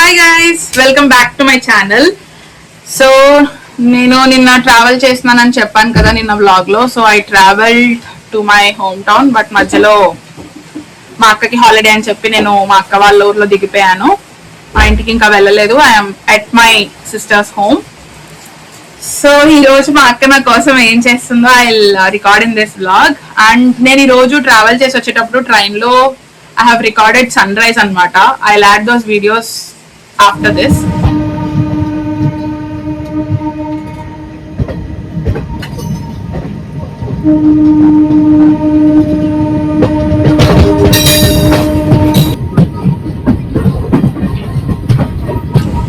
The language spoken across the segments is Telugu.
Hi guys, welcome back to my channel. So నేను నిన్న ట్రావెల్ చేస్తున్నానని చెప్పాను కదా నిన్న వ్లాగ్ లో. So I travelled to my home town, but మధ్యలో మా అక్కకి హాలిడే అని చెప్పి నేను మా అక్క వాళ్ళ ఊర్లో దిగిపోయాను. మా ఇంటికి ఇంకా వెళ్ళలేదు. I'm at my sisters home. So ఈ రోజు మా అక్క నా కోసం ఏం చేస్తుందో I record in this vlog. And నేను ఈ రోజు ట్రావెల్ చేసి వచ్చేటప్పుడు ట్రైన్ లో I have recorded sunrise anamata. I'll add those videos after this.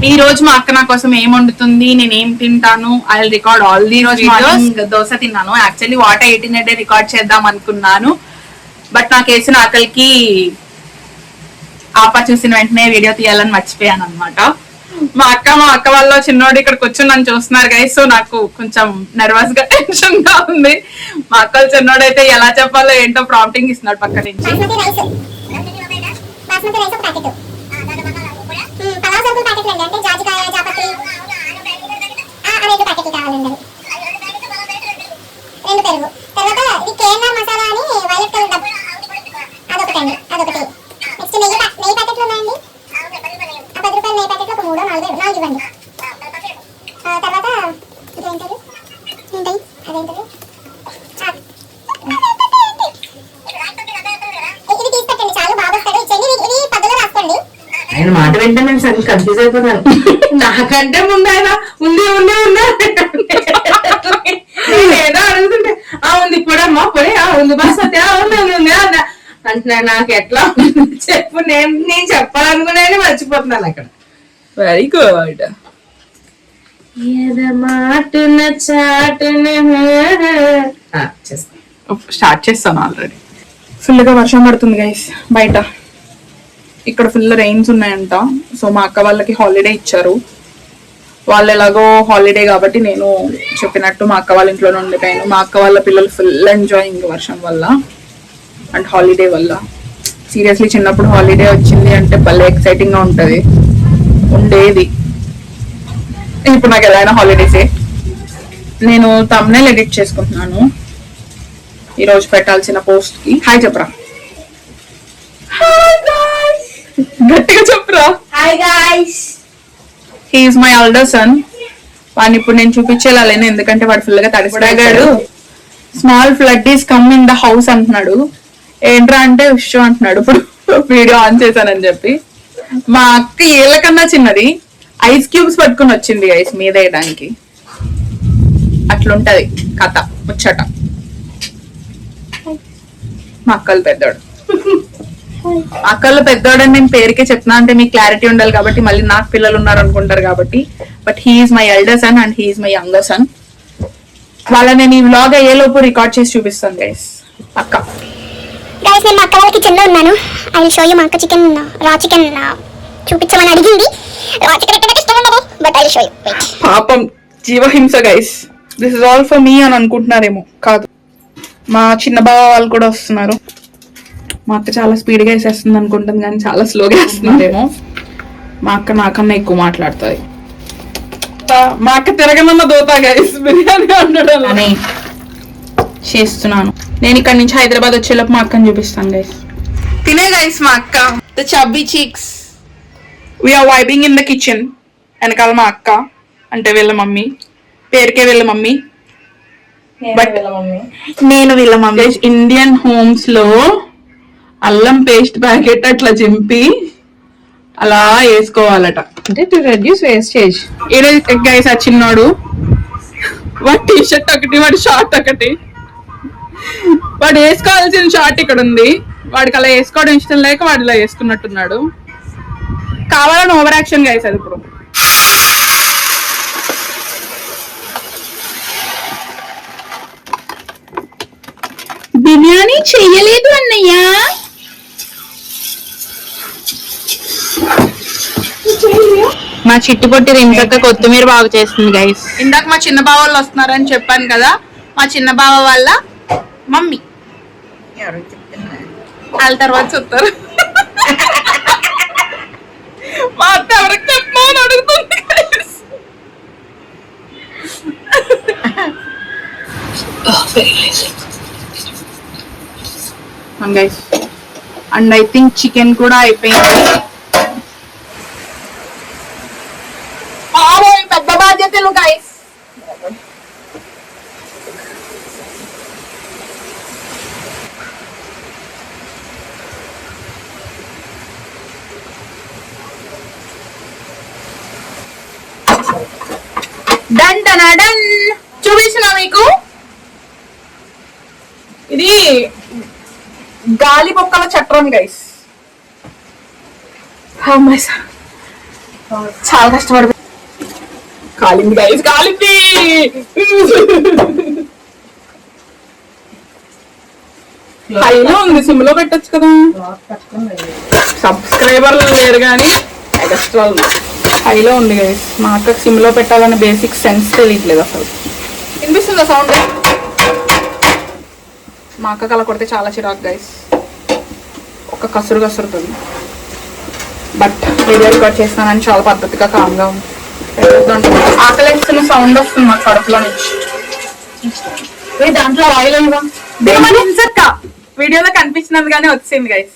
ఈ రోజు మా అక్క నా కోసం ఏం వండుతుంది, నేను ఏం తింటాను, I will record all the videos. Dosa తిన్నాను. Actually what I ate in day record చేద్దాం అనుకున్నాను, బట్ నాకు వేసిన ఆకలికి ఆపా చూసిన వెంటనే వీడియో తీయాలని మర్చిపోయాను అనమాట. మా అక్క వాళ్ళ చిన్నోడు ఇక్కడ కూర్చొని నన్ను చూస్తున్నారు గైస్. సో నాకు కొంచెం నర్వస్ గా టెన్షన్ గా ఉంది. మా అక్క చిన్నోడు అయితే ఎలా చెప్పాలో ఏంటో ప్రాంప్టింగ్ ఇస్తున్నాడు పక్క నుంచి. ఆయన మాట వెంటనే నేను సరి కన్ఫ్యూజ్ అయిపోతాను. నాకంటే ముందు ఆయన ఉంది ఉంది ఉంది ఏదో అడుగుతుంటే ఉంది ఇప్పుడమ్మా పొడి ఉంది బస్ అయితే ఉంది ఉంది అన్న అంటున్నా. నాకు ఎట్లా చెప్పు, నేను చెప్పాలనుకునే మర్చిపోతున్నాను అక్కడ. Very good. స్టార్ట్ చేస్తాను. ఆల్రెడీ ఫుల్ గా వర్షం పడుతుంది గైస్ బయట. ఇక్కడ ఫుల్ రెయిన్స్ ఉన్నాయంట. సో మా అక్క వాళ్ళకి హాలిడే ఇచ్చారు. వాళ్ళు ఎలాగో హాలిడే కాబట్టి నేను చెప్పినట్టు మా అక్క వాళ్ళ ఇంట్లోనే ఉండిపోయాను. మా అక్క వాళ్ళ పిల్లలు ఫుల్ ఎంజాయింగ్ వర్షం వల్ల అండ్ హాలిడే వల్ల. సీరియస్లీ చిన్నప్పుడు హాలిడే వచ్చింది అంటే భలే ఎక్సైటింగ్ గా ఉంటది ఉండేది. ఇప్పుడు నాకు ఎలా అయినా హాలిడేసే. నేను థంబ్నెయిల్ ఎడిట్ చేసుకుంటున్నాను ఈరోజు పెట్టాల్సిన పోస్ట్ కి. హాయ్ చెప్పరా, గట్టిగా చెప్పరా. Hi guys, he is my elder son. వాడిని ఇప్పుడు నేను చూపించేలా లేను, ఎందుకంటే వాడు ఫుల్ గా తడిసిపోయాడు. Small flood is come in the house అంటున్నాడు. ఏంట్రా అంటే విషయం అంటున్నాడు. ఇప్పుడు వీడియో ఆన్ చేశానని చెప్పి. మా అక్క ఏళ్ళకన్నా చిన్నది ఐస్ క్యూబ్స్ పట్టుకుని వచ్చింది ఐస్ మీద వేయడానికి. అట్లుంటది కథ ముచ్చట. మా అక్కలు పెద్దోడు. అక్కలు పెద్దోడని నేను పేరుకే చెప్తున్నా అంటే మీకు క్లారిటీ ఉండాలి కాబట్టి, మళ్ళీ నాకు పిల్లలు ఉన్నారు అనుకుంటారు కాబట్టి. But he's my elder son and he's my younger son. వాళ్ళ నేను ఈ వ్లాగ్ అయ్యేలోపు రికార్డ్ చేసి చూపిస్తాను గైస్. అక్క గైస్, నేను మా అక్క వాళ్ళకి చిన్న ఉన్నాను. I will show you. మా అక్క చికెన్ రా చికెన్ చూపించమని అడిగింది. రా చికెన్ ఎక్కడ ఇష్టం ఉండదు, but I will show you. పాపం జీవహింస guys. This is all for me అని అనుకుంటున్నారేమో, కాదు. మా చిన్న బావ వాళ్ళు కూడా వస్తున్నారు. మా అక్క చాలా స్పీడ్ గా వేసేస్తుంది అనుకుంటుంది కానీ చాలా స్లోగా వేస్తున్నారేమో. మా అక్క నాకన్నా ఎక్కువ మాట్లాడుతుంది. మా అక్క తిరగనన్న దోతా గైస్ బిర్యానీ వండడం అని చేస్తున్నాను. నేను ఇక్కడ నుంచి హైదరాబాద్ వచ్చేలోపు మా అక్కని చూపిస్తాను గైస్. తినే గైస్ మా అక్క. The chubby cheeks. We're vibing in the kitchen. వెనకాల మా అక్క అంటే వీళ్ళ మమ్మీ, పేరుకే వీళ్ళ మమ్మీ, బట్ నేను వీళ్ళ మమ్మీ. ఇండియన్ హోమ్స్ లో అల్లం పేస్ట్ ప్యాకెట్ అట్లా చింపి అలా వేసుకోవాలట, అంటే టు రెడ్యూస్ వేస్టేజ్. గైస్ ఆ చిన్నోడు వాడి టీ షర్ట్ ఒకటి, వాడి షార్ట్ ఒకటి, వాడు వేసుకోవాల్సిన షార్ట్ ఇక్కడ ఉంది. వాడికి అలా వేసుకోవడం ఇష్టం లేక వాడు ఇలా వేసుకున్నట్టున్నాడు. కావాలని ఓవర్ యాక్షన్ గైస్ అది. ఇప్పుడు బిర్యానీ చెయ్యలేదు అన్నయ్య. మా చిట్టుపొట్టి రించక్క కొత్తిమీర బాగా చేస్తుంది గైస్. ఇందాక మా చిన్న బావ వాళ్ళు వస్తున్నారని చెప్పాను కదా. మా చిన్న బావ వాళ్ళ మమ్మీ వాళ్ళ తర్వాత చూస్తారు. మా అత్త ఎవరికి guys and I think chicken కూడా అయిపోయింది. పెద్ద బాధ్యతలు గైస్. డన్ డన్ డన్ చూపించిన మీకు ఇది గాలి బొక్కల చట్రం గైస్. చాలా కష్టపడి కాలింది గైస్, కాలింది. హైలో ఉంది, సిమ్ లో పెట్టచ్చు కదా. సబ్స్క్రైబర్లు లేరు కానీ ఎక్స్ట్రా హైలో ఉంది గైస్. మా అక్కకి సిమ్ లో పెట్టాలనే బేసిక్ సెన్స్ తెలియట్లేదు అసలు. వినిపిస్తుందా సౌండ్? మా అక్కకి అలా కొడితే చాలా చిరాకు గైస్, ఒక కసురు కసురుతుంది. బట్ వీడియో రికార్డ్ చేస్తానని చాలా పద్ధతిగా కామ్గా ఉంది. ఆకలిస్తున్న సౌండ్ వస్తుంది మా కడుపులో నుంచి. దాంట్లో ఆయిల్ హింసక్క వీడియోలో కనిపించినది కానీ వచ్చింది గైస్.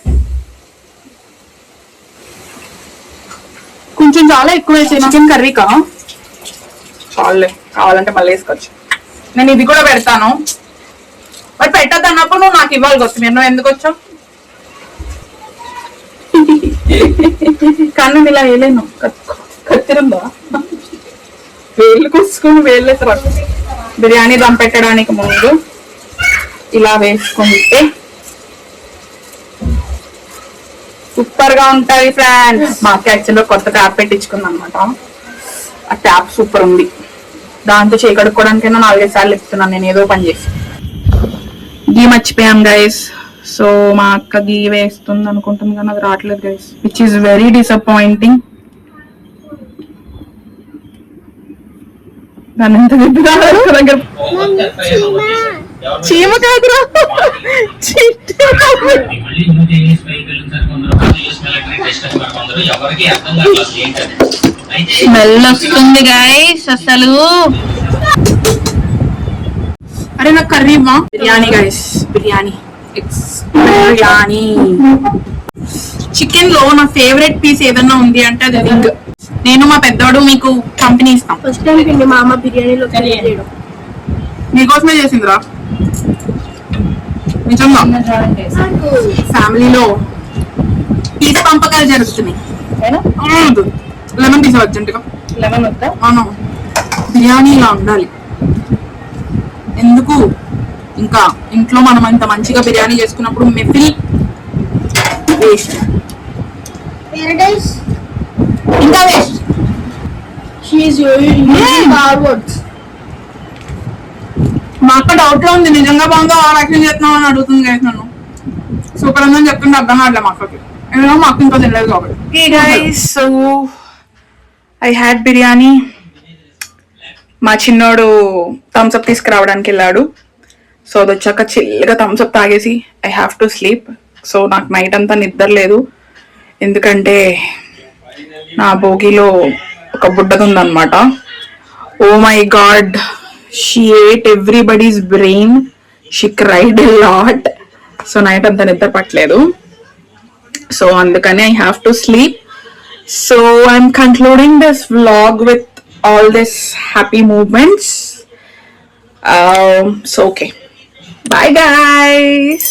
కొంచెం చాలా ఎక్కువ వేసాను. చికెన్ కర్రీకా చాలే, కావాలంటే మళ్ళీ వేసుకోవచ్చు. నేను ఇది కూడా పెడతాను. బట్ పెట్టద్దు అన్నప్పుడు నువ్వు నాకు ఇవ్వాలి కొత్త. మీరు నువ్వు ఎందుకు వచ్చావు? కానీ నేను ఇలా వేయలేను. కత్తిరుందా? వేళ్ళు కూసుకొని వేళ్ళు బిర్యానీ దమ్ పెట్టడానికి ముందు ఇలా వేసుకుంటే సూపర్ గా ఉంటాయి ఫ్రెండ్స్. మా అక్క యాక్చువల్గా కొత్త ట్యాప్ పెట్టించుకుంది అనమాట. ఆ ట్యాప్ సూపర్ ఉంది. దాంతో చేయి కడుక్కోవడానికైనా 4-5 సార్లు చెప్తున్నాను నేను ఏదో పని చేసి. గీ మర్చిపోయాం గైస్. సో మా అక్క గీ వేస్తుంది అనుకుంటుంది కానీ అది రావట్లేదు guys, which is very disappointing. దాని ఎంత దగ్గర చీమ కాదురా, స్మెల్ వస్తుంది గైస్ అసలు. అరే నాకు కర్రీ ఇవ్వా? Biryani guys, biryani. It's biryani. Chicken లో నా ఫేవరెట్ పీస్ ఏదన్నా ఉంది అంటే అది రింగ్. నేను మా పెద్దోడు మీకు కంపెనీ ఇస్తాం. ఫస్ట్ టైం మా అమ్మ బిర్యానీలో మీకోసమే చేసిందిరా నిజంగా. ఫ్యామిలీలో పీస్ పంపకాలు జరుగుతున్నాయి. లెమన్ తీసా అర్జెంట్ గా. లెమన్ వద్దా? అవును, బిర్యానీ ఇలా ఉండాలి. ఎందుకు ఇంకా ఇంట్లో మనం అంత మంచిగా బిర్యానీ చేసుకున్నప్పుడు మెఫిల్ వేస్ట్, ఇంకా వేస్ట్. మా అక్క డౌట్ లో ఉంది నిజంగా బాగుందో యాక్షన్ చేస్తున్నావు అని అడుగుతుంది గైస్ నన్ను. సూపర్ ఉందని చెప్తుంటే అర్థం కావట్లేదు మా అక్కకి. ఏమో మా అక్క ఇంకా తినలేదు కాబట్టి. So I had biryani. మా చిన్నోడు థమ్స్అప్ తీసుకురావడానికి వెళ్ళాడు. సో అది వచ్చాక చిల్లుగా థమ్స్అప్ తాగేసి I have to sleep. So నాకు నైట్ అంతా నిద్ర లేదు, ఎందుకంటే నా భోగిలో ఒక బుడ్డది ఉందన్నమాట. Oh my God, she ate everybody's brain, she cried a lot. So night అంతా నిద్ర పట్టలేదు. సో అందుకని I have to sleep. So I'm concluding this vlog with all this happy movements. So okay, bye guys.